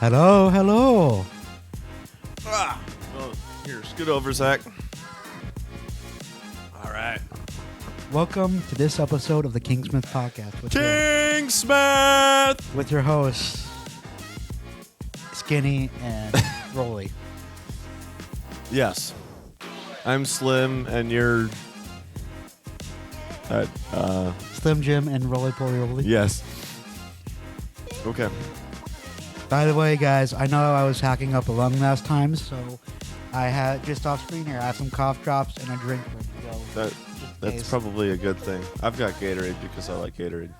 Hello, hello. Well, here, scoot over, Zach. All right. Welcome to this episode of the Kingsmith Podcast Kingsmith! with your hosts, Skinny and Rolly. Yes. I'm Slim, and you're... Slim Jim and Rolly Poly Rolly. Yes. Okay. By the way, guys, I know I was hacking up a lung last time, so I had just off screen here. I have some cough drops and a drink ready to go. That's probably a good thing. I've got Gatorade because I like Gatorade.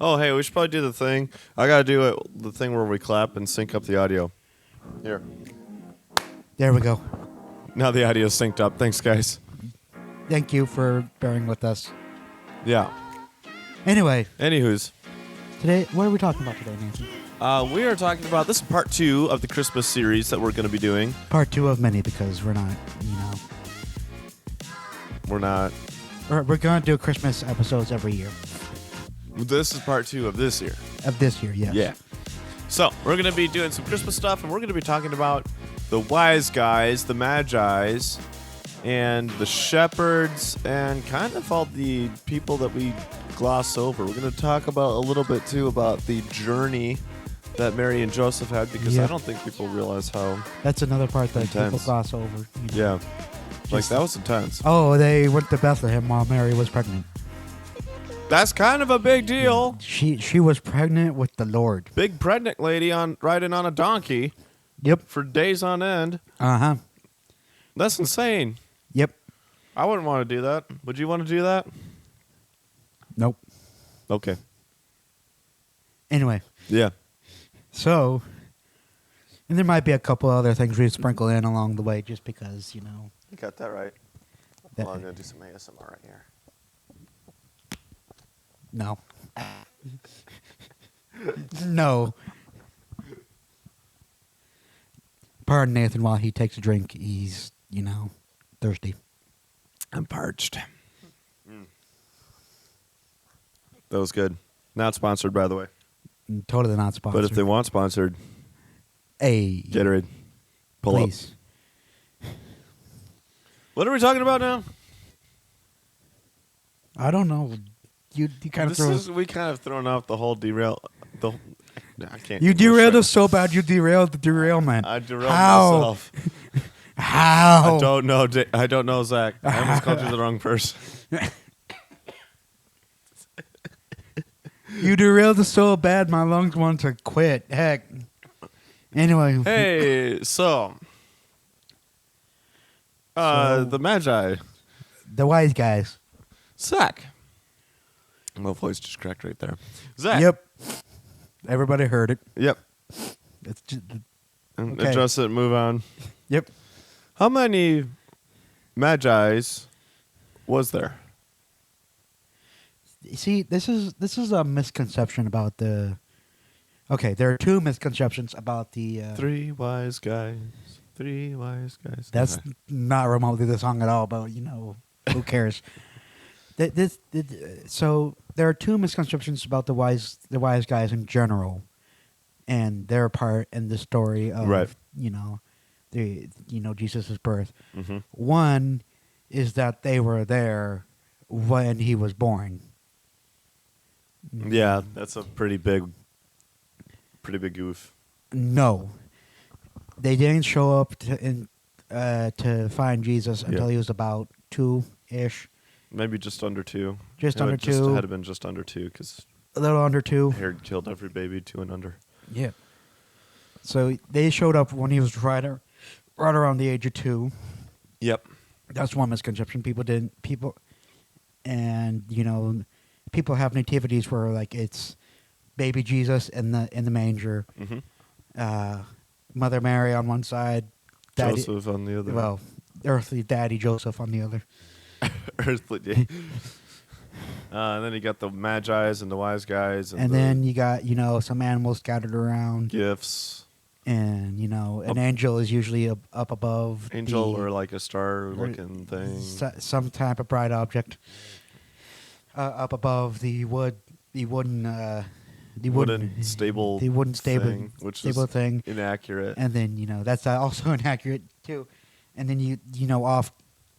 Oh, hey, we should probably do the thing. I got to do the thing where we clap and sync up the audio. Here. There we go. Now the audio's synced up. Thanks, guys. Thank you for bearing with us. Yeah. Anyway, Anywho's. today, what are we talking about today, Nathan? We are talking about, this is part 2 of the Christmas series that we're going to be doing. Part 2 of many because we're not, We're not. We're going to do Christmas episodes every year. This is part 2 of this year. Of this year, yes. Yeah. So, we're going to be doing some Christmas stuff, and we're going to be talking about the wise guys, the Magi's, and the shepherds, and kind of all the people that we gloss over. We're going to talk about a little bit, too, about the journey that Mary and Joseph had, because I don't think people realize how... That's another part that intense. people gloss over. Yeah. Like, that was intense. Oh, they went to Bethlehem while Mary was pregnant. That's kind of a big deal. She was pregnant with the Lord. Big pregnant lady riding on a donkey. Yep. For days on end. Uh-huh. That's insane. Yep. I wouldn't want to do that. Would you want to do that? Nope. Okay. Anyway. Yeah. So, and there might be a couple other things we sprinkle in along the way just because, You got that right. Well, I'm going to do some ASMR right here. No. No. Pardon Nathan while he takes a drink. He's, thirsty. I'm parched. That was good. Not sponsored, by the way. Totally not sponsored. But if they want sponsored, hey, Gatorade. Pull please. up. What are we talking about now? I don't know. You kind of We kind of thrown off the whole derail. I can't. You derailed us so bad. You derailed the derailment. I derailed How? myself. How? I don't know. I don't know, Zach. I almost called you the wrong person. You derailed us so bad, my lungs want to quit. Heck. Anyway. Hey, so the Magi. The wise guys. Zach. My voice just cracked right there. Zach. Yep. Everybody heard it. Yep. It's just, Okay. Address it, move on. Yep. How many Magi's was there? See, this is a misconception about the... Okay, there are two misconceptions about the... Three wise guys. Three wise guys. That's not remotely the song at all, but, who cares? So there are two misconceptions about the wise guys in general, and their part in the story of Jesus' birth. Mm-hmm. One is that they were there when he was born. Yeah, that's a pretty big goof. No, they didn't show up to find Jesus until he was about 2-ish. Maybe just under 2. Just it under 2. Had to been just under 2 because a little under 2. Herod killed every baby 2 and under. Yeah. So they showed up when he was right around the age of 2. Yep. That's one misconception. People have nativities where like it's baby Jesus in the manger, Mother Mary on one side, Joseph on the other. Well, earthly daddy Joseph on the other. Earthly daddy. And then you got the Magi's and the wise guys, and then you got some animals scattered around, gifts, and an angel is usually up above. Or like a star-looking thing, some type of bright object up above the wooden the wooden stable the wooden stable thing, which stable is thing, inaccurate. and then that's also inaccurate too. And then off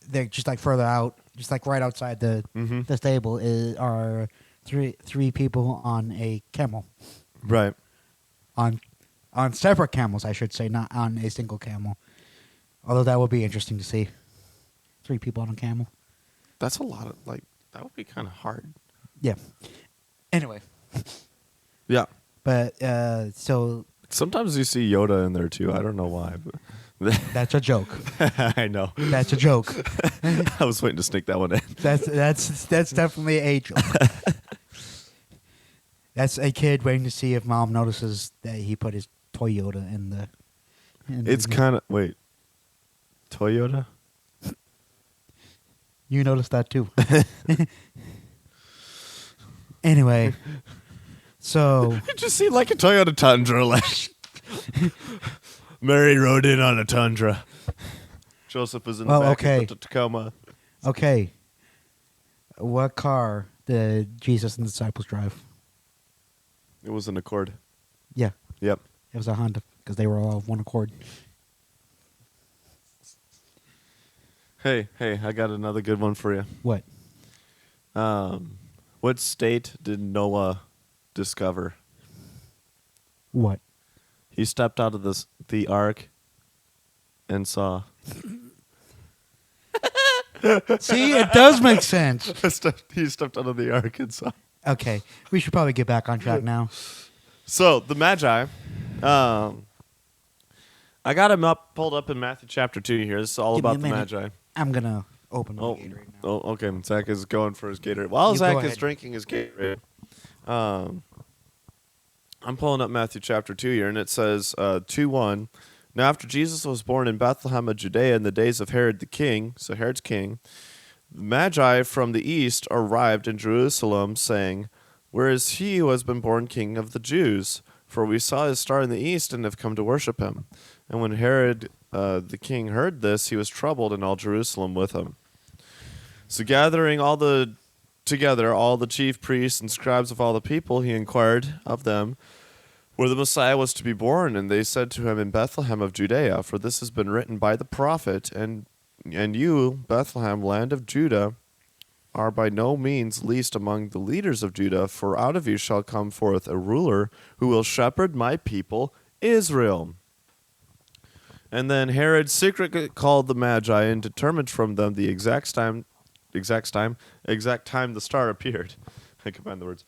they're just like further out, just like right outside the Mm-hmm. the stable are three people on a camel, Right. on separate camels, I should say, not on a single camel. Although that would be interesting to see, 3 people on a camel. That's a lot of that would be kind of hard. Yeah. Anyway, Yeah. but so Sometimes you see Yoda in there too. I don't know why, but that's a joke. I know. That's a joke. I was waiting to sneak that one in. That's definitely a joke. That's a kid waiting to see if mom notices that he put his toy Yoda in the. It's kind of Toyota. You noticed that too. Anyway, so It just seemed like a Toyota Tundra. Mary rode in on a Tundra. Joseph was in the back of the Tacoma. Okay, what car did Jesus and the disciples drive? It was an Accord. Yeah, Yep. it was a Honda because they were all of one accord. Hey, I got another good one for you. What? What state did Noah discover? What? He stepped out of the ark and saw. See, it does make sense. He stepped out of the ark and saw. Okay, we should probably get back on track now. So the Magi, I got him pulled up in Matthew chapter 2 here. This is all Give me about a the minute. Magi. I'm gonna open my Oh, Gatorade now. oh, okay. Zach is going for his Gatorade. While You Zach go is ahead. drinking his Gatorade, I'm pulling up Matthew chapter 2 here, and it says 2:1. Now, after Jesus was born in Bethlehem of Judea in the days of Herod the king, so Herod's king, the Magi from the east arrived in Jerusalem, saying, "Where is he who has been born king of the Jews? For we saw his star in the east and have come to worship him." And when Herod the king heard this, he was troubled, and all Jerusalem with him. So gathering together all the chief priests and scribes of all the people, he inquired of them where the Messiah was to be born. And they said to him, "In Bethlehem of Judea, for this has been written by the prophet, and you, Bethlehem, land of Judah, are by no means least among the leaders of Judah, for out of you shall come forth a ruler who will shepherd my people Israel." And then Herod secretly called the Magi and determined from them the exact time the star appeared. I combined the words.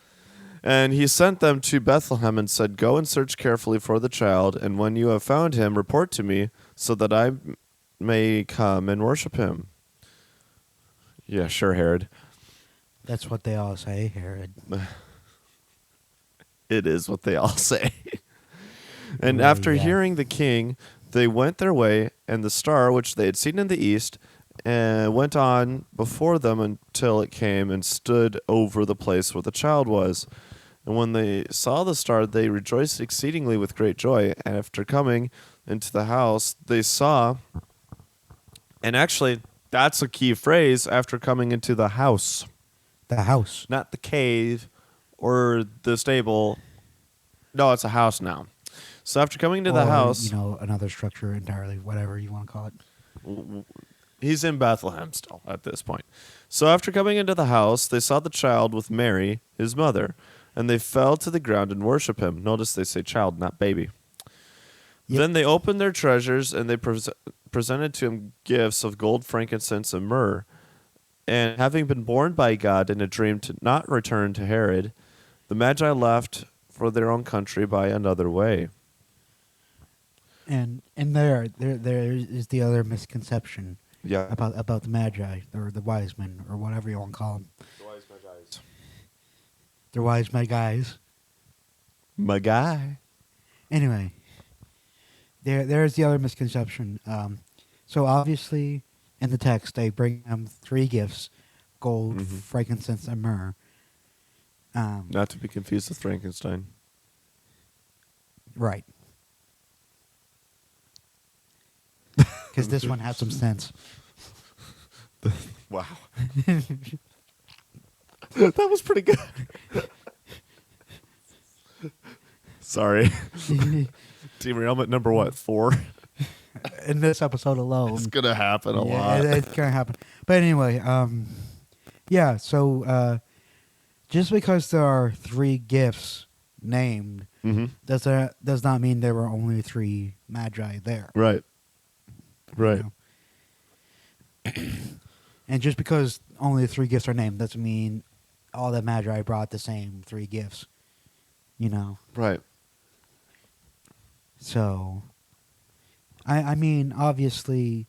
And he sent them to Bethlehem and said, "Go and search carefully for the child, and when you have found him, report to me, so that I may come and worship him." Yeah, sure, Herod. That's what they all say, Herod. It is what they all say. And Well, after yeah. hearing the king, they went their way, and the star which they had seen in the east went on before them until it came and stood over the place where the child was. And when they saw the star, they rejoiced exceedingly with great joy. And after coming into the house, they saw, and actually, that's a key phrase, after coming into the house, The house. not the cave or the stable. No, it's a house now. So after coming to the Or, house, another structure entirely, whatever you want to call it. he's in Bethlehem still at this point. So after coming into the house, they saw the child with Mary, his mother, and they fell to the ground and worship him. Notice they say child, not baby. Yep. Then they opened their treasures, and they presented to him gifts of gold, frankincense, and myrrh. And having been warned by God in a dream to not return to Herod, the Magi left for their own country by another way. And there is the other misconception Yeah. about the Magi or the wise men or whatever you want to call them. The wise Magi's. They're wise Magi's. Magi. Anyway, there's the other misconception. So obviously, in the text, they bring them 3 gifts: gold, Mhm. frankincense, and myrrh. Not to be confused with Frankenstein. Right. Because this one has some sense. Wow. That was pretty good. Sorry. Derailment number what? 4? In this episode alone. It's gonna happen a Yeah, lot. it's gonna happen. But anyway, yeah. So just because there are 3 gifts named Mm-hmm. does not mean there were only 3 magi there. Right. you Right. know? And just because only 3 gifts are named doesn't mean all the magi brought the same 3 gifts. Right. So, I mean, obviously,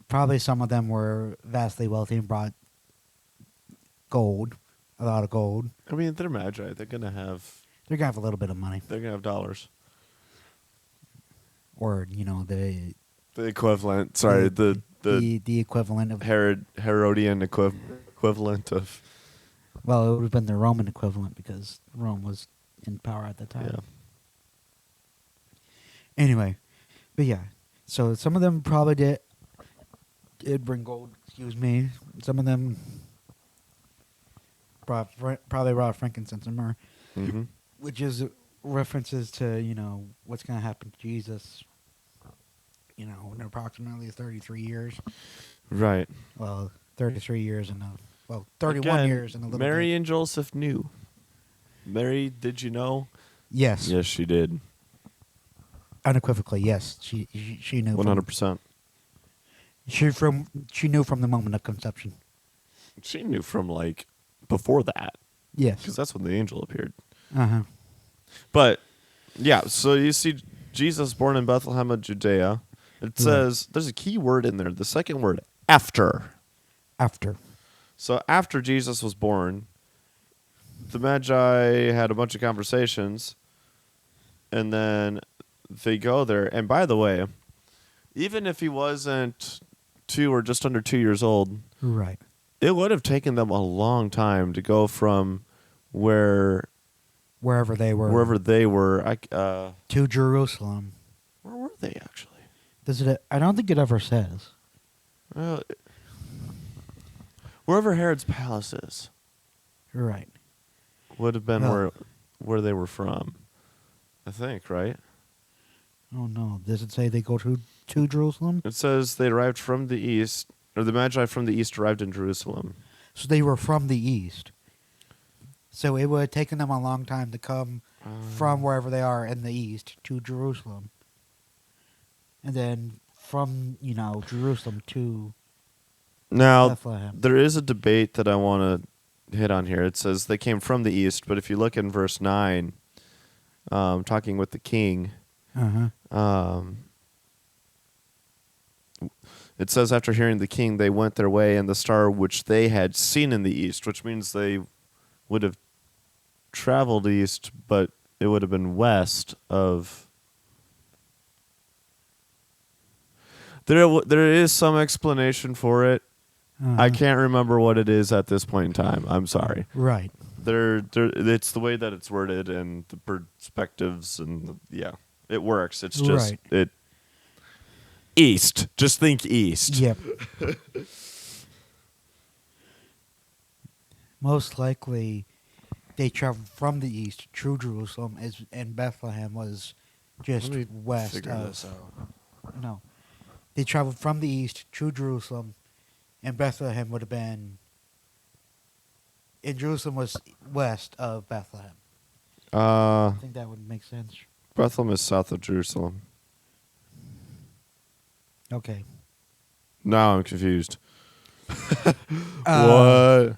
probably some of them were vastly wealthy and brought gold, a lot of gold. I mean, they're magi. They're gonna have A little bit of money, dollars. or the The equivalent. Sorry, the equivalent of Herodian equivalent of. well, it would have been the Roman equivalent because Rome was in power at the time. Yeah. Anyway, but yeah, so some of them probably did bring gold. Excuse me. Some of them probably brought frankincense and myrrh, Mm-hmm. which is references to what's going to happen to Jesus. In approximately 33 years. Right. Well, 33 years and 31 Again, years and a little Mary bit. and Joseph knew. Mary, did you know? Yes. Yes, she did. Unequivocally, yes. She knew. 100%. She knew from the moment of conception. She knew from before that, Yes. because that's when the angel appeared. Uh-huh. But yeah, so you see Jesus born in Bethlehem of Judea. It says there's a key word in there. The second word, after. After. So after Jesus was born, the Magi had a bunch of conversations, and then they go there. And by the way, even if he wasn't 2 or just under 2 years old, Right. it would have taken them a long time to go from wherever Wherever they were. To Jerusalem. where were they actually? Does it? I don't think it ever says. Wherever Herod's palace is Right. would have been Well- where they were from. I think, right? Oh no. Does it say they go to Jerusalem? It says they arrived from the east, or the Magi from the east arrived in Jerusalem. So they were from the east. So it would have taken them a long time to come from wherever they are in the east to Jerusalem. And then from, Jerusalem to Now, Bethlehem. there is a debate that I want to hit on here. It says they came from the east, but if you look in verse 9, talking with the king, Uh-huh. it says after hearing the king, they went their way, and the star which they had seen in the east, which means they would have traveled east, but it would have been west of. There is some explanation for it. I can't remember what it is at this point in time. I'm sorry. Right. It's the way that it's worded and the perspectives and yeah, it works. It's just Right. east. Just think east. Yep. Most likely, they traveled from the east to Jerusalem, and Bethlehem was just Let me west figure of. this out. No, they traveled from the east to Jerusalem, and Bethlehem would have been. And Jerusalem was west of Bethlehem. I think that would make sense. Bethlehem is south of Jerusalem. Okay. Now I'm confused. Uh, What?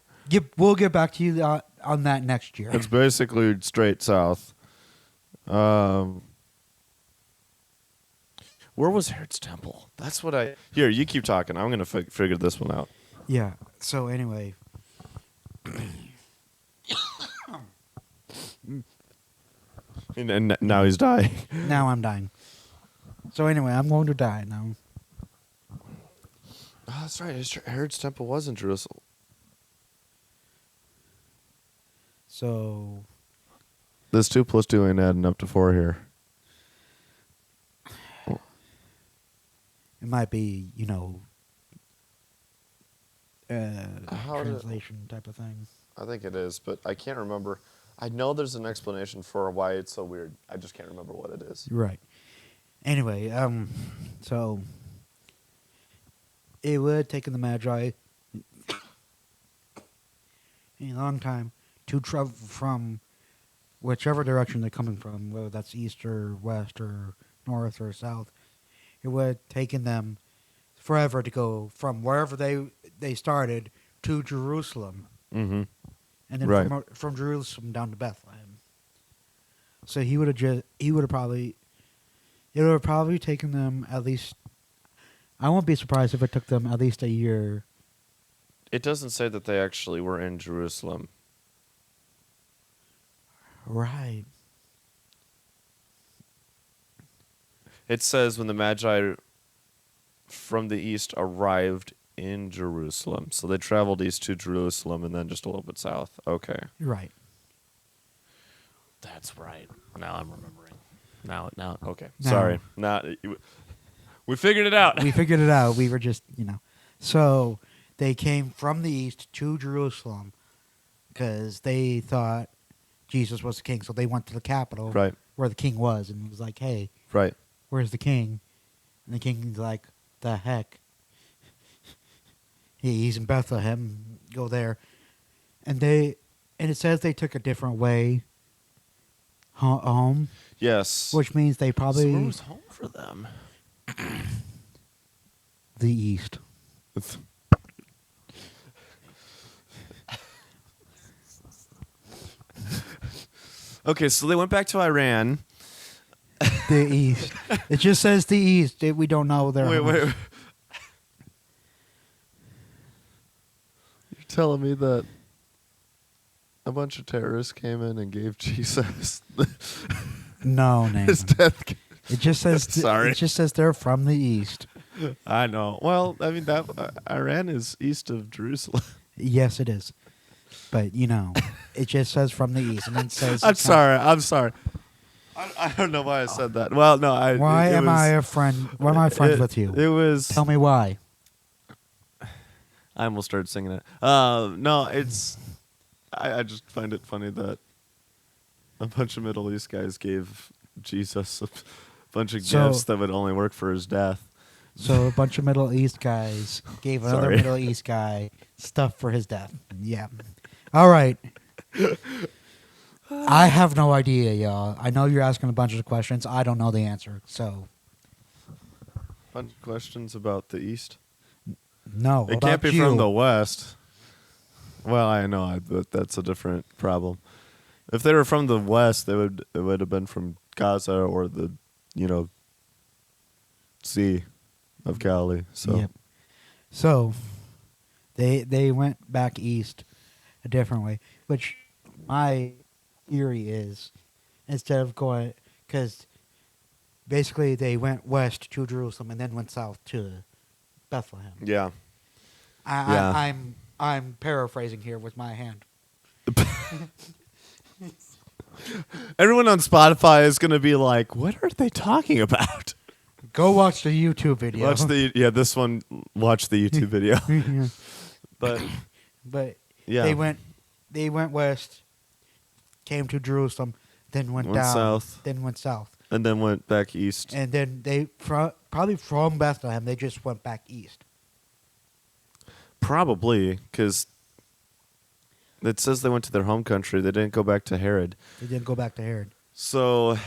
We'll get back to you on that next year. It's basically straight south. Where was Herod's temple? That's what I. Here, you keep talking. I'm gonna figure this one out. Yeah. So anyway. And now he's dying. Now I'm dying. So anyway, I'm going to die now. Oh, that's right. Herod's temple was in Jerusalem. So This 2 plus 2 ain't adding up to 4 here. it might be, How did- translation type of thing. I think it is, but I can't remember. I know there's an explanation for why it's so weird. I just can't remember what it is. Right. Anyway, so it would have taken the Magi a long time to travel from whichever direction they're coming from, whether that's east or west or north or south. It would have taken them forever to go from wherever they started to Jerusalem, Mm-hmm. and then Right. from Jerusalem down to Bethlehem. So it would have probably taken them at least. I won't be surprised if it took them at least a year. It doesn't say that they actually were in Jerusalem. Right. It says when the Magi from the east arrived in Jerusalem. So they traveled east to Jerusalem and then just a little bit south. Okay. Right. That's right. Now I'm remembering. Now, okay. Now- Sorry. We figured it out. We figured it out. We were just, So they came from the east to Jerusalem because they thought Jesus was the king. So they went to the capital Right. where the king was and was like, hey, Right. where's the king? And the king's like, the heck? He's in Bethlehem. Go there. And it says they took a different way home, Yes. which means they So probably where was home for them? the east. Okay, so they went back to Iran. The east. It just says the east. We don't know their Wait. home. You're telling me that a bunch of terrorists came in and gave Jesus No, Nathan. his death. It just says Sorry. It just says they're from the east. I know. Well, I mean that Iran is east of Jerusalem. Yes, it is. But it just says from the east, and then it says. I'm sorry. I don't know why I said that. Well, no. Why am I a friend? Why am I friends with you? It was. Tell me why. I almost started singing it. No, it's. I just find it funny that a bunch of Middle East guys gave Jesus a bunch of So- gifts that would only work for his death. So a bunch of Middle East guys gave another Sorry. Middle East guy stuff for his death. Yeah. All right. I have no idea, y'all. I know you're asking a bunch of questions. I don't know the answer. So Bunch of questions about the East. no. It about can't be you. from the West. Well, I know, but that's a different problem. If they were from the West, it would have been from Gaza or the, Sea of Galilee. So Yep. So they went back east a different way, which my theory is instead of going because basically they went west to Jerusalem and then went south to Bethlehem. yeah. I'm paraphrasing here with my hand. Everyone on Spotify is going to be like, "What are they talking about?" Go watch the YouTube video. Watch the this one. Watch the YouTube video. But But yeah, they went west, came to Jerusalem, then went Went down, south. then went south, and then went back east. and then they probably from Bethlehem they just went back east. Probably because it says they went to their home country. They didn't go back to Herod. They didn't go back to Herod, So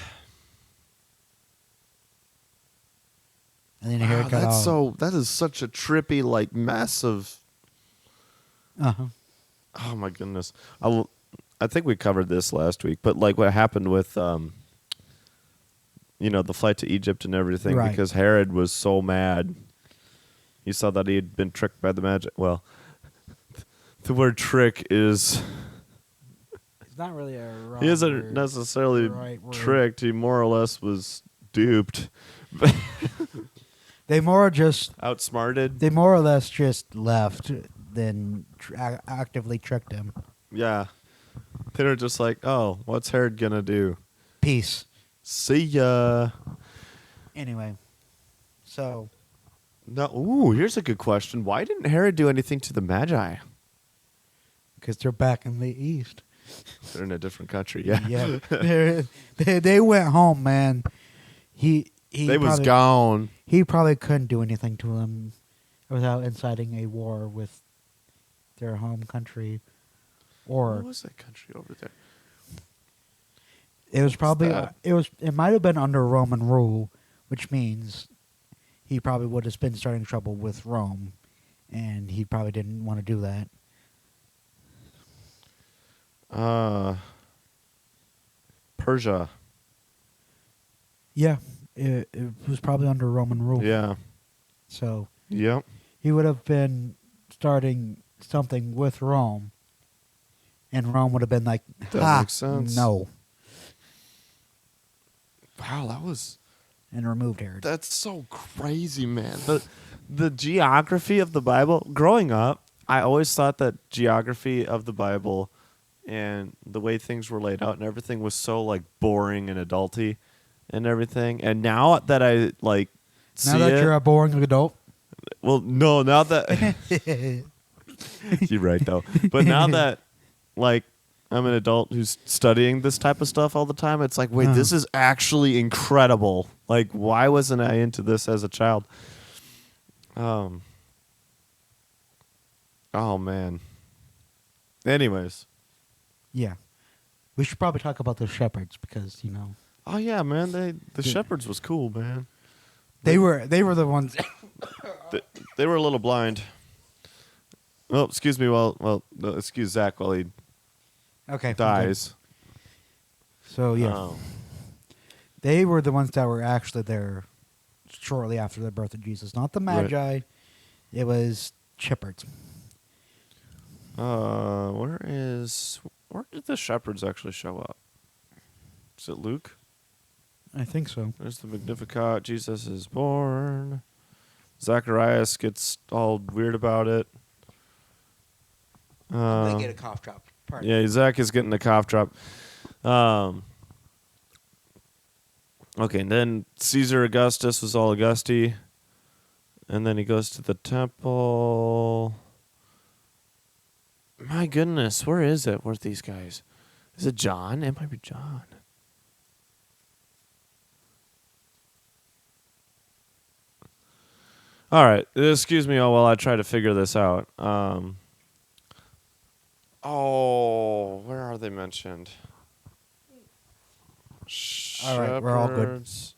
and then Herod got all. that is such a trippy, like, massive. Uh-huh. Oh my goodness! I think we covered this last week, but like what happened with the flight to Egypt and everything, Right. because Herod was so mad. He saw that he had been tricked by the Magi. Well, the word "trick" is It's not really a wrong he isn't word. necessarily Right word. tricked. He more or less was duped, They more outsmarted. or less just left than actively tricked him. Yeah, they were just like, "Oh, what's Herod gonna do? Peace. See ya." Anyway, so No. Ooh, here's a good question. Why didn't Herod do anything to the Magi? because they're back in the east. They're in a different country. Yeah. Yeah. They went home, man. He They was probably, gone. he probably couldn't do anything to them without inciting a war with their home country. Or What was that country over there? it was probably that? it might have been under Roman rule, which means he probably would have been starting trouble with Rome, and he probably didn't want to do that. Persia. Yeah, it was probably under Roman rule. Yeah. So Yep. he would have been starting something with Rome, and Rome would have been like, That makes sense. no, Wow, and removed Herod. that's so crazy, man. The geography of the Bible. Growing up, I always thought that geography of the Bible and the way things were laid out and everything was so like boring and adulty and everything. And now that I like see Now that it, you're a boring adult. well, no, now that you're right though. But now that like I'm an adult who's studying this type of stuff all the time, it's like, wait, this is actually incredible. Like, why wasn't I into this as a child? Oh man. Anyways. Yeah. We should probably talk about the shepherds because, you know, Oh yeah, man. The shepherds was cool, man. they were the ones. They were a little blind. Oh, excuse me. Excuse Zach while he Okay. dies. So yeah, Oh. they were the ones that were actually there shortly after the birth of Jesus, not the Right. Magi. It was shepherds. Where did the shepherds actually show up? Is it Luke? I think so. There's the Magnificat. Jesus is born. Zacharias gets all weird about it. a cough drop. Pardon. Yeah, Zach is getting a cough drop. Okay, and then Caesar Augustus was all Augusty. And then he goes to the temple. My goodness, where is it? Where's these guys? Is it John? It might be John. All right, excuse me while I try to figure this out. Where are they mentioned? All right, we're all good. Shepherds.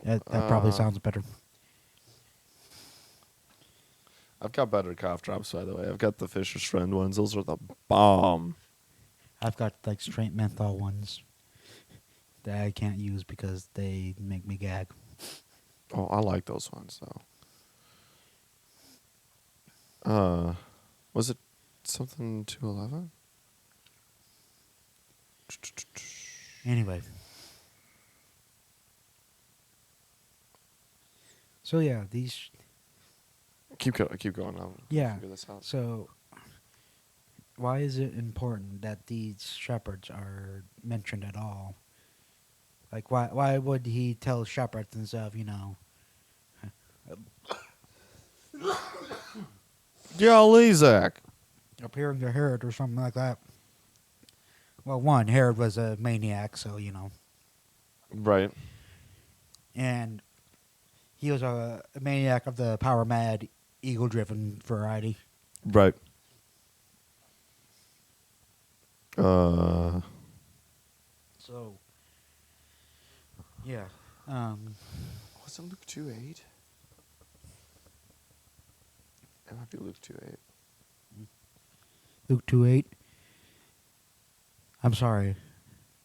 That probably sounds better. I've got better cough drops, by the way. I've got the Fisher's Friend ones. Those are the bomb. I've got like straight menthol ones that I can't use because they make me gag. Oh, I like those ones, though. Was it something 211? Anyway. So yeah, these. Keep going. I'll Yeah. figure this out. So, why is it important that these shepherds are mentioned at all? Like, why would he tell shepherds and stuff? You know. Golly, Zach. Appearing to Herod or something like that. Well, one, Herod was a maniac, so you know, Right. and he was a maniac of the power mad, ego driven variety. Right. So, yeah. Was it Luke 2:8? It might be Luke 2:8. Luke 2:8. I'm sorry.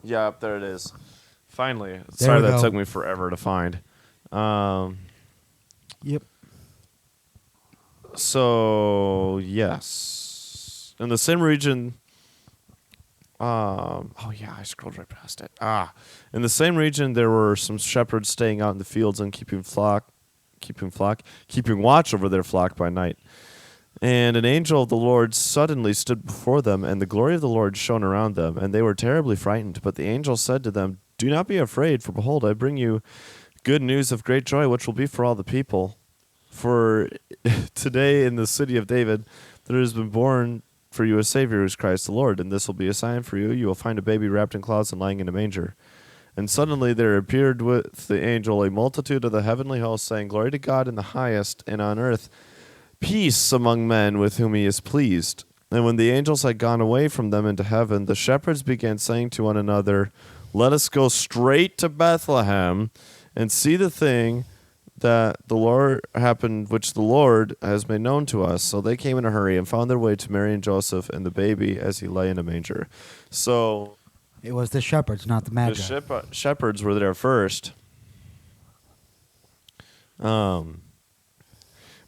Yeah, there it is. Finally. There Sorry we that go. took me forever to find. Yep. So, yes. In the same region. Oh, yeah, I scrolled right past it. In the same region, there were some shepherds staying out in the fields and keeping watch over their flock by night. And an angel of the Lord suddenly stood before them, and the glory of the Lord shone around them, and they were terribly frightened. But the angel said to them, "Do not be afraid, for behold, I bring you good news of great joy, which will be for all the people. For today in the city of David there has been born for you a Savior who is Christ the Lord, and this will be a sign for you. You will find a baby wrapped in cloths and lying in a manger. And suddenly there appeared with the angel a multitude of the heavenly hosts, saying, Glory to God in the highest, and on earth peace among men with whom he is pleased. And when the angels had gone away from them into heaven, the shepherds began saying to one another, Let us go straight to Bethlehem and see the thing that the Lord happened, which the Lord has made known to us. So they came in a hurry and found their way to Mary and Joseph and the baby as he lay in a manger. So It was the shepherds, not the Magi. the shepherds were there first. But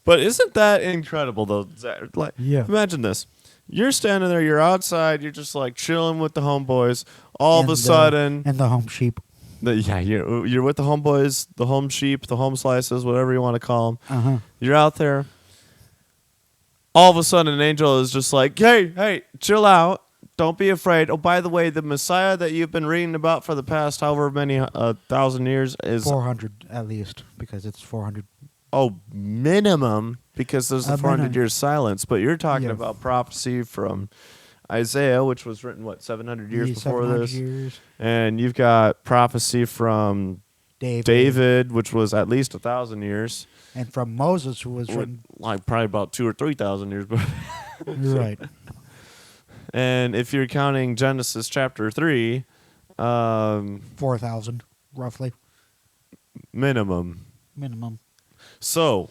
isn't that incredible, though? Zach? Like, Yeah. imagine this. You're standing there, you're outside, you're just like chilling with the homeboys. All of a And sudden, and the home sheep. you're with the homeboys, the home sheep, the home slices, whatever you want to call them. Uh-huh. You're out there. All of a sudden, an angel is just like, hey, chill out. Don't be afraid. Oh, by the way, the Messiah that you've been reading about for the past however many 1,000 years is 400 at least, because it's 400. minimum, because there's the 400 minimum. years silence. But you're talking Yeah. about prophecy from Isaiah, which was written, 700 years before 700 this? years. And you've got prophecy from David, which was at least 1,000 years. And from Moses, who was written. Like probably about 2,000 or 3,000 years before. Right. And if you're counting Genesis chapter 3, 4,000, roughly. minimum. So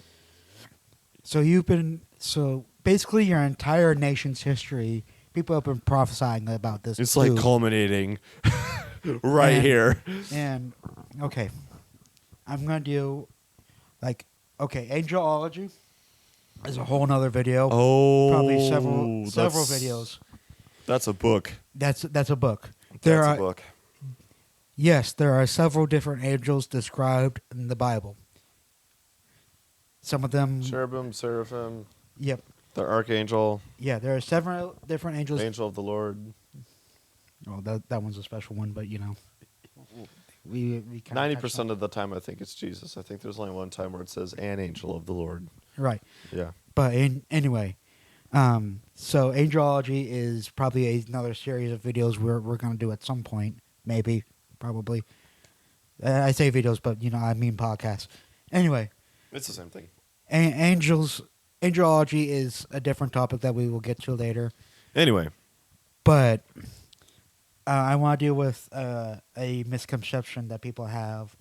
basically your entire nation's history, people have been prophesying about this. It's too. like culminating right here. And, okay, I'm going to do, angelology is a whole nother video. Oh. Probably several videos. That's a book. That's a book. That's a book. Yes, there are several different angels described in the Bible. Some of them... Cherubim, seraphim. Yep. The archangel. Yeah, there are several different angels. Angel of the Lord. Oh, that one's a special one, but we 90% of the time, I think it's Jesus. I think there's only one time where it says an angel of the Lord. Right. Yeah. But anyway, so angelology is probably another series of videos we're going to do at some point, maybe, probably. I say videos, but I mean podcasts. Anyway, It's the same thing. Angelology is a different topic that we will get to later. Anyway. But I want to deal with a misconception that people have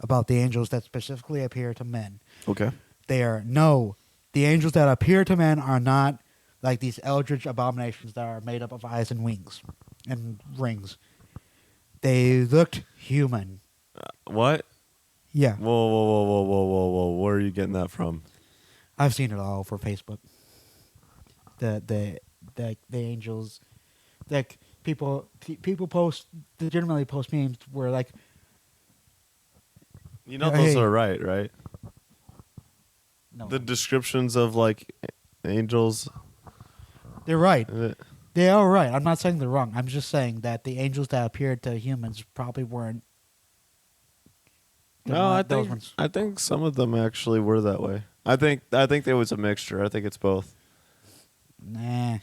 about the angels that specifically appear to men. Okay. The angels that appear to men are not like these eldritch abominations that are made up of eyes and wings and rings. They looked human. What? Yeah. Whoa. Where are you getting that from? I've seen it all over Facebook. The angels, like people post, legitimately post memes where like, those are right? No, The descriptions of like angels. they're right. They are right. I'm not saying they're wrong. I'm just saying that the angels that appeared to humans probably weren't. I think some of them actually were that way. I think there was a mixture. I think it's both. Nah,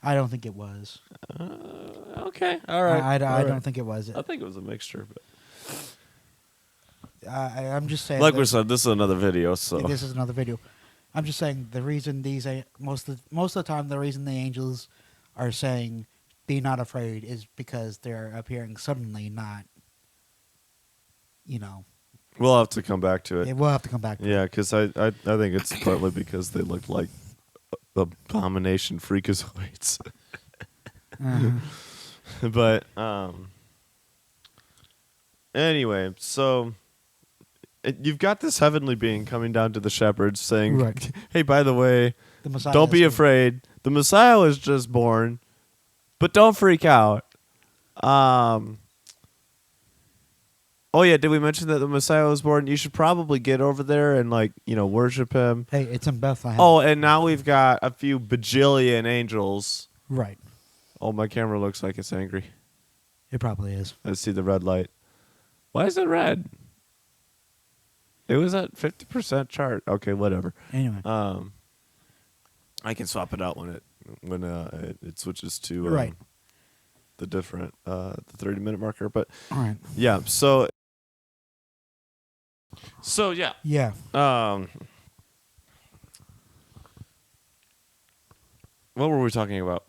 I don't think it was. Okay, all right. I don't think it was. I think it was a mixture, but I'm just saying. like we said, this is another video, so This is another video. I'm just saying the reason most of the time the reason the angels are saying "be not afraid" is because they're appearing suddenly, not. we'll have to come back to it. We'll have to come back to it. Yeah, because I think it's partly because they looked like abomination freakazoids. Uh-huh. But anyway, so you've got this heavenly being coming down to the shepherds saying, Right. "Hey, by the way, The Messiah don't be is- afraid. The Messiah was just born, but don't freak out." Oh yeah, did we mention that the Messiah was born? You should probably get over there and worship him. Hey, it's in Bethlehem. Oh, and now we've got a few bajillion angels. Right. Oh, my camera looks like it's angry. It probably is. I see the red light. Why is it red? It was at 50% chart. Okay, whatever. Anyway. I can swap it out when it when it switches to Right. the different the 30-minute marker. But All right. yeah, so yeah. Yeah. What were we talking about?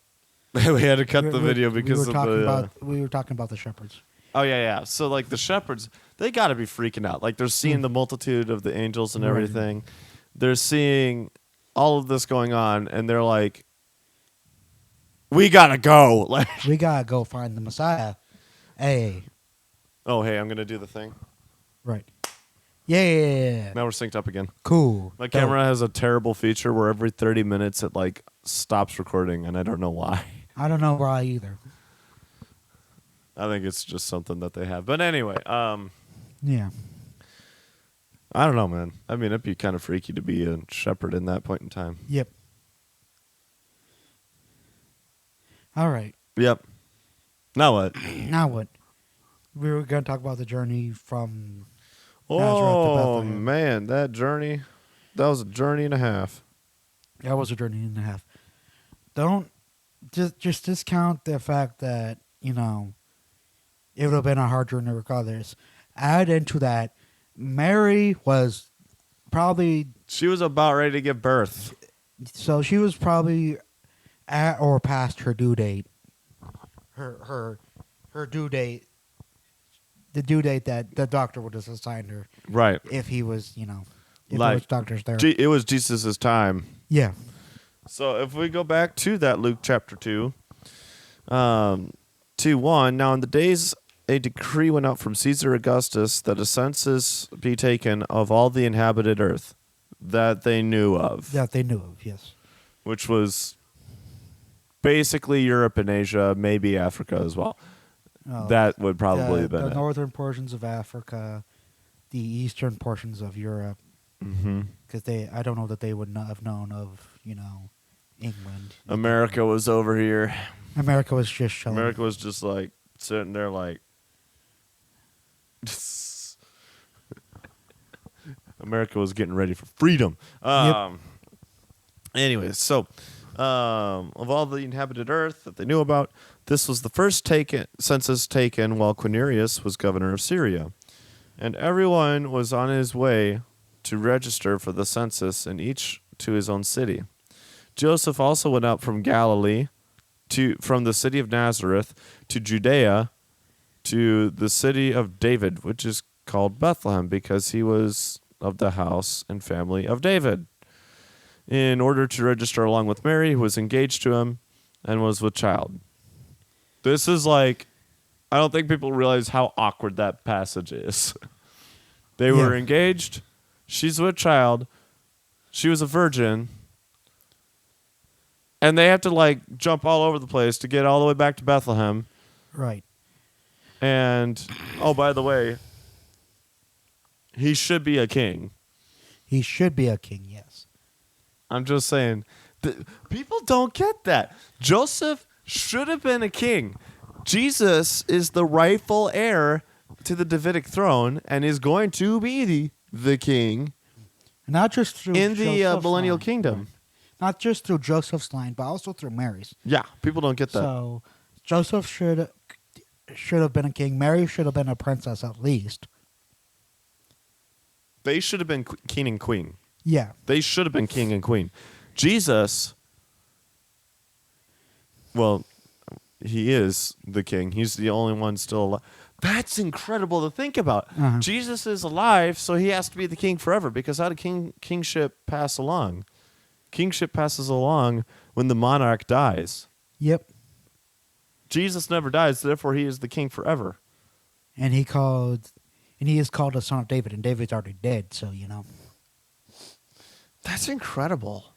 We had to cut the video because we were of talking the. about we were talking about the shepherds. Oh yeah. So like the shepherds, they got to be freaking out. Like they're seeing the multitude of the angels and Right. everything. They're seeing all of this going on, and they're like, "We gotta go!" Like, We gotta go find the Messiah. Hey. oh hey, I'm gonna do the thing. Right. Yeah. Now we're synced up again. Cool. My Dope. camera has a terrible feature where every 30 minutes it like stops recording, and I don't know why. I don't know why either. I think it's just something that they have. But anyway, Yeah. I don't know, man. I mean, it'd be kind of freaky to be a shepherd in that point in time. Yep. All right. Yep. Now what? Now what? We were gonna talk about the journey from Nazareth to Oh Bethlehem. man, that journey. That was a journey and a half. That was a journey and a half. Don't just discount the fact that, it would have been a hard journey regardless. Add into that, Mary was probably, She was about ready to give birth. so she was probably at or past her due date. Her due date, the due date that the doctor would have assigned her Right. if he was, if there Like, was doctors there. It was Jesus' time. Yeah. So if we go back to that Luke chapter 2, 2:1, now in the days a decree went out from Caesar Augustus that a census be taken of all the inhabited earth that they knew of, That they knew of, yes. which was basically Europe and Asia, maybe Africa as well. That would probably have been the it. northern portions of Africa, the eastern portions of Europe, Mm-hmm. because I don't know that they would not have known of, England. America was over here. America was just chilling. America was just like sitting there like America was getting ready for freedom. Anyway, so of all the inhabited earth that they knew about, this was the first census taken while Quirinius was governor of Syria. And everyone was on his way to register for the census, and each to his own city. Joseph also went up from Galilee from the city of Nazareth to Judea to the city of David, which is called Bethlehem, because he was of the house and family of David, in order to register along with Mary, who was engaged to him and was with child. This is like, I don't think people realize how awkward that passage is. They were engaged. She's with child. She was a virgin. And they have to like jump all over the place to get all the way back to Bethlehem. Right. And, oh, by the way, he should be a king. He should be a king, yes. I'm just saying, people don't get that. Joseph should have been a king. Jesus is the rightful heir to the Davidic throne and is going to be the king Not just through in the Joseph's millennial line. kingdom. Right. Not just through Joseph's line, but also through Mary's. Yeah, people don't get that. So Joseph should have been a king. Mary should have been a princess at least. They should have been king and queen. Yeah. They should have been king and queen. Jesus, well, he is the king. He's the only one still alive. That's incredible to think about. Uh-huh. Jesus is alive, so he has to be the king forever, because how did kingship pass along? Kingship passes along when the monarch dies. Yep. Jesus never dies, therefore he is the king forever. And he is called a son of David, and David's already dead, so That's incredible.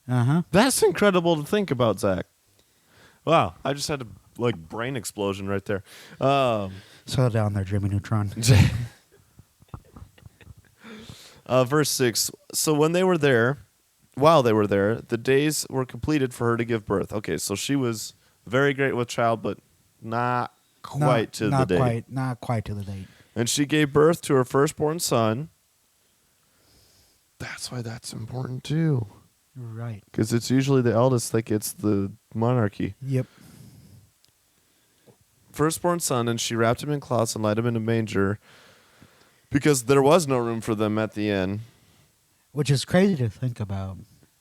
Uh-huh. That's incredible to think about, Zach. Wow, I just had a brain explosion right there. Slow down there, Jimmy Neutron. Verse 6, so while they were there, the days were completed for her to give birth. Okay, so she was very great with child, but not quite to the date. Not quite to the date. And she gave birth to her firstborn son. That's why that's important too. Right. Because it's usually the eldest that gets the monarchy. Yep. Firstborn son, and she wrapped him in cloths and laid him in a manger because there was no room for them at the inn. Which is crazy to think about,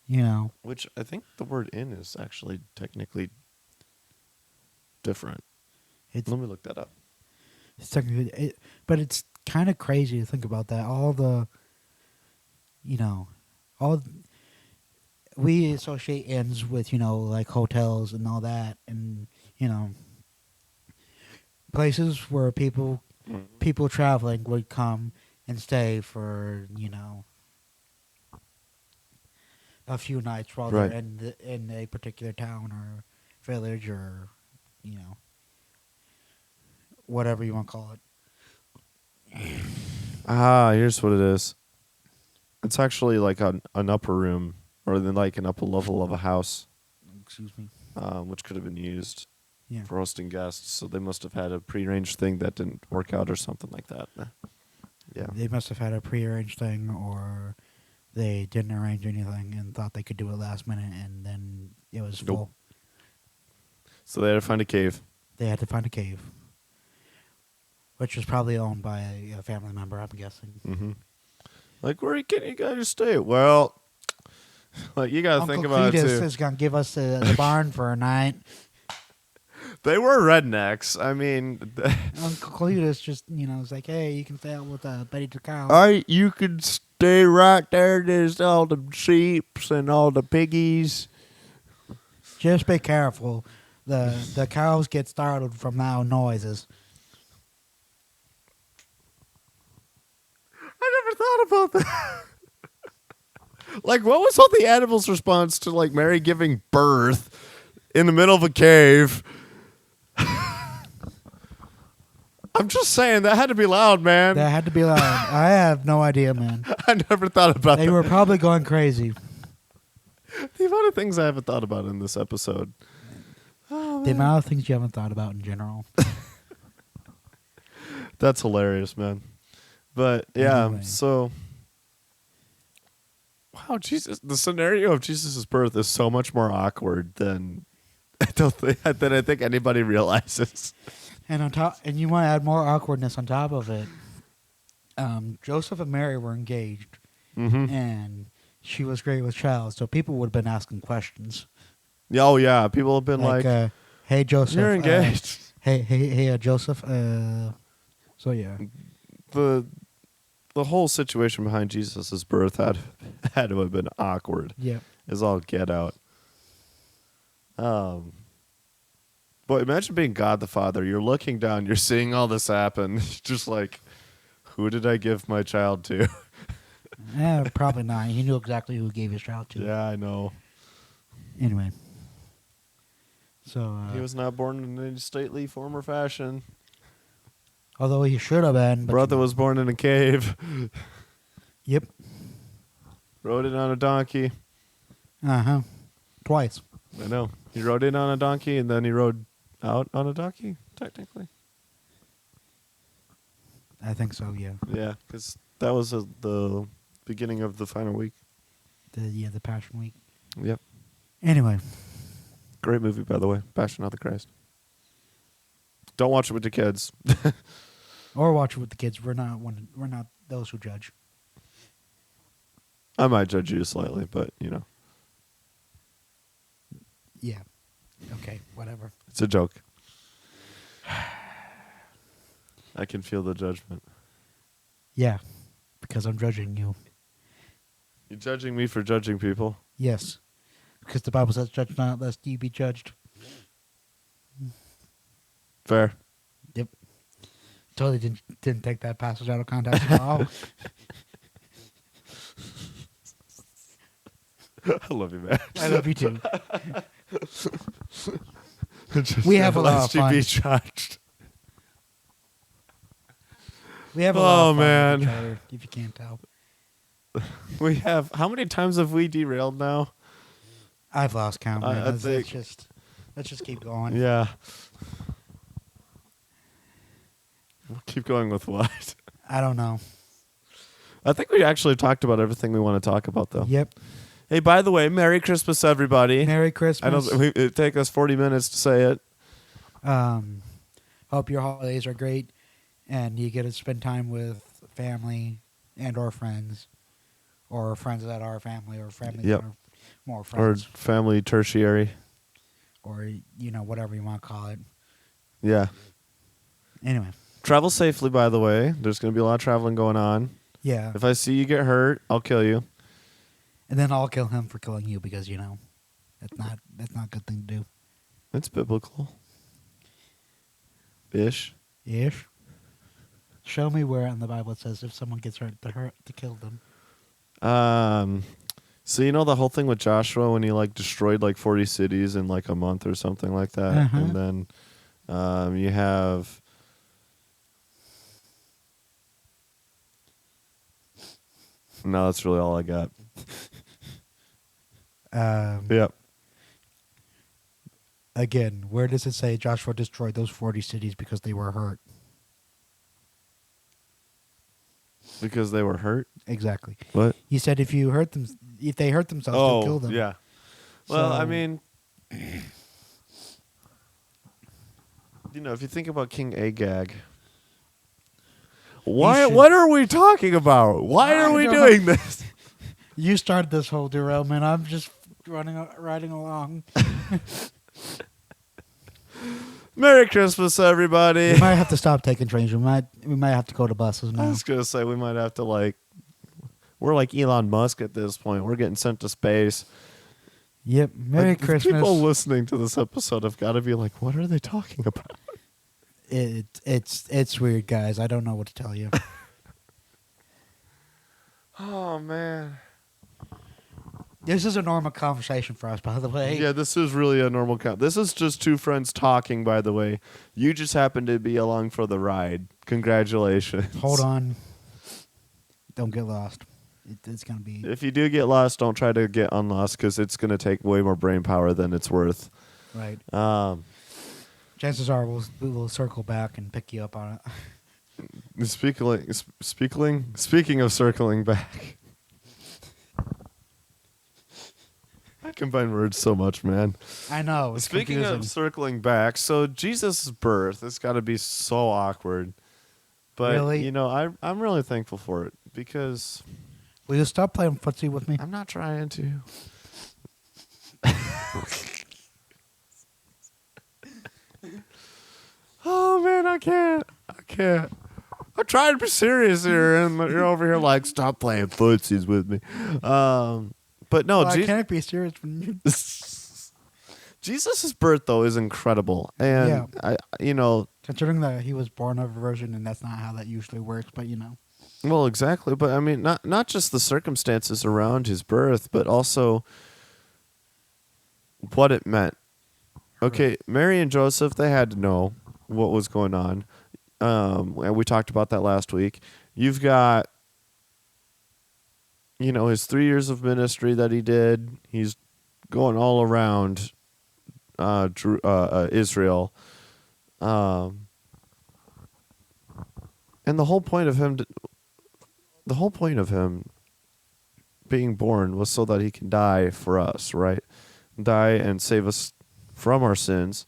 you know. Which I think the word inn is actually technically different. It's Let me look that up. technically, but it's kind of crazy to think about that. All the, you know, all we associate inns with, you know, like hotels and all that, and you know, places where people traveling would come and stay for, you know, a few nights while Right. they're in a particular town or village or, you know, whatever you want to call it. Here's what it is. It's actually like an upper room, or then like an upper level of a house, Excuse me. which could have been used Yeah. for hosting guests. So they must have had a prearranged thing that didn't work out or something like that. Yeah. They must have had a prearranged thing, or they didn't arrange anything and thought they could do it last minute, and then it was full. Nope. So they had to find a cave. They had to find a cave, which was probably owned by a family member, I'm guessing. Mm-hmm. Like, where can you guys stay? Well, like, you got to Uncle think about it, Cletus too. is going to give us the barn for a night. They were rednecks. I mean... Uncle Cletus just, you know, was like, hey, you can stay out with Betty the cow. You could stay right there. There's all the sheeps and all the piggies. Just be careful. The cows get startled from loud noises. I never thought about that. Like, what was all the animals' response to, like, Mary giving birth in the middle of a cave? I'm just saying, that had to be loud, man. That had to be loud. I have no idea, man. I never thought about They that. were probably going crazy. The amount of things I haven't thought about in this episode. Oh, The amount of things you haven't thought about in general. That's hilarious, man. But, yeah, Anyway. so... Wow, Jesus! The scenario of Jesus' birth is so much more awkward than I think anybody realizes. And on top, and you want to add more awkwardness on top of it. Joseph and Mary were engaged, Mm-hmm. and she was great with child, so people would have been asking questions. Oh yeah, people have been like, "Hey Joseph, "You're engaged." Hey, Joseph." So yeah, The whole situation behind Jesus' birth had to have been awkward. yeah. Is all get out. But imagine being God the Father. You're looking down. You're seeing all this happen. Just like, who did I give my child to? Probably not. He knew exactly who he gave his child to. Yeah, I know. Anyway, so He was not born in any stately form or fashion. although he should have been, but Brother was born in a cave. Yep. Rode in on a donkey. Twice. I know. He rode in on a donkey and then he rode out on a donkey, technically. I think so. Yeah. Yeah, because that was the beginning of the final week. The Passion Week. Yep. Anyway, Great movie, by the way. Passion of the Christ. Don't watch it with the kids. or watch it with the kids. We're not those who judge. I might judge you slightly, but, you know, Yeah. Okay. Whatever. it's a joke. I can feel the judgment. Yeah, because I'm judging you. You're judging me for judging people? Yes, because the Bible says, "Judge not, lest ye be judged." Fair. Yep. Totally didn't take that passage out of context at all. I love you, man. I love you too. Just We have a lot of lest you fun. be judged. We have a lot of fun man. with each other, if you can't tell. We have. How many times have we derailed now? I've lost count. Man. I Let's think- just keep going. Yeah. We'll keep going with what? I don't know. I think we actually talked about everything we want to talk about, though. Yep. Hey, by the way, Merry Christmas, everybody. Merry Christmas. I know it take us 40 minutes to say it. Hope your holidays are great, and you get to spend time with family and/or friends, or friends that are family, or family Yep. that are more Or friends, family tertiary. or whatever you want to call it. Yeah. Anyway, Travel safely, by the way. There's going to be a lot of traveling going on. yeah. If I see you get hurt, I'll kill you. And then I'll kill him for killing you because that's not a good thing to do. It's biblical. Ish. Ish. Show me where in the Bible it says if someone gets hurt to kill them. So you know the whole thing with Joshua when he destroyed 40 cities in a month or something like that, Uh-huh. and then you have. No, that's really all I got. Yep. Again, where does it say Joshua destroyed those 40 cities because they were hurt? Because they were hurt. Exactly. What? He said if they hurt themselves, he'll kill them. Yeah. Well, So- I mean, if you think about King Agag, should- what are we talking about? Why are we I don't doing this? You started this whole derailment. I'm just riding along. Merry Christmas, everybody. We might have to stop taking trains. We might have to go to buses I now. was gonna say we might have to we're like Elon Musk at this point. We're getting sent to space. Yep. Merry Christmas. People listening to this episode have got to be like, what are they talking about? It's weird, guys. I don't know what to tell you. Oh man. This is a normal conversation for us, by the way. Yeah, this is really a normal count. This is just two friends talking, by the way. You just happen to be along for the ride. Congratulations. Hold on. Don't get lost. It's going to be... If you do get lost, don't try to get unlost because it's going to take way more brain power than it's worth. Right. Um, Chances are we'll circle back and pick you up on it. Speaking of circling back. I combine words so much, man. I know. It's Speaking confusing. of circling back, so Jesus' birth, it's got to be so awkward. But, Really? I'm really thankful for it because Will you stop playing footsie with me? I'm not trying to. Oh, man, I can't. I'm trying to be serious here, and you're over here stop playing footsies with me. But no, I can't be serious when you... Jesus' birth, though, is incredible. And, Considering that he was born of a virgin, and that's not how that usually works, but Well, exactly. But, I mean, not just the circumstances around his birth, but also what it meant. Okay, Mary and Joseph, they had to know what was going on. And we talked about that last week. You've got, his 3 years of ministry that he did. He's going all around Israel. And the whole point of him being born was so that he can die for us, right? Die and save us from our sins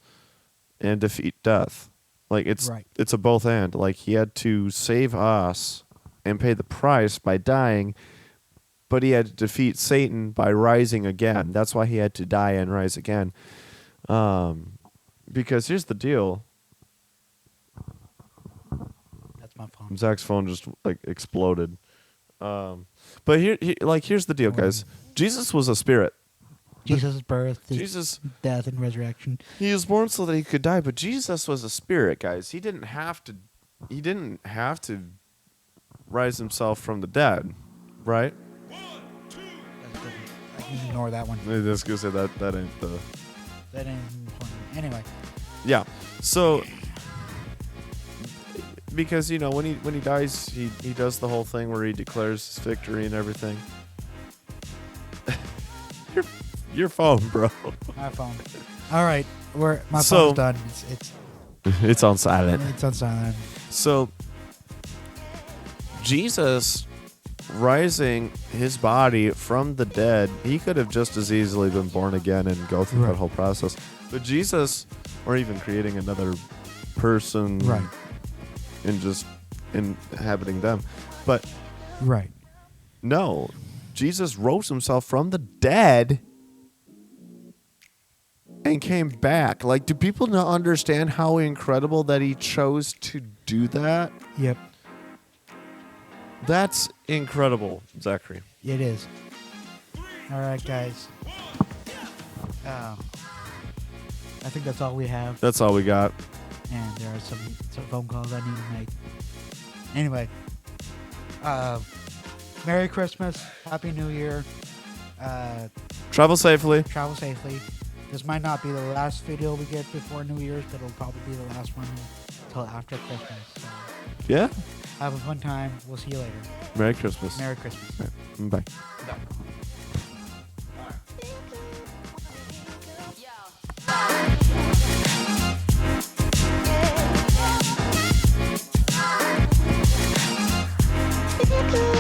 and defeat death. It's a both and. He had to save us and pay the price by dying, but he had to defeat Satan by rising again. That's why he had to die and rise again. Because here's the deal. that's my phone. Zach's phone just exploded. But here's the deal, guys. Jesus was a spirit. Jesus' birth, his Jesus, death, and resurrection. he was born so that he could die, but Jesus was a spirit, guys. He didn't have to rise himself from the dead, right? That's different. I can ignore that one. I was gonna say that ain't the. That ain't important. Anyway. Yeah. So because when he dies, he does the whole thing where he declares his victory and everything. Your phone, bro. My phone. All right. My So- phone's done. It's on silent. It's on silent. So Jesus rising his body from the dead, he could have just as easily been born again and go through that Right. whole process. But Jesus, or even creating another person Right. and just inhabiting them. But Right. no, Jesus rose himself from the dead and came back. Like, do people not understand how incredible that he chose to do that? Yep. That's incredible, Zachary. It is. All right, guys. I think that's all we have. That's all we got. And there are some phone calls I need to make. Anyway, Merry Christmas, Happy New Year, Travel safely. travel safely. This might not be the last video we get before New Year's, but it'll probably be the last one until after Christmas. So Yeah. have a fun time. We'll see you later. Merry Christmas. Merry Christmas. Bye. Yo.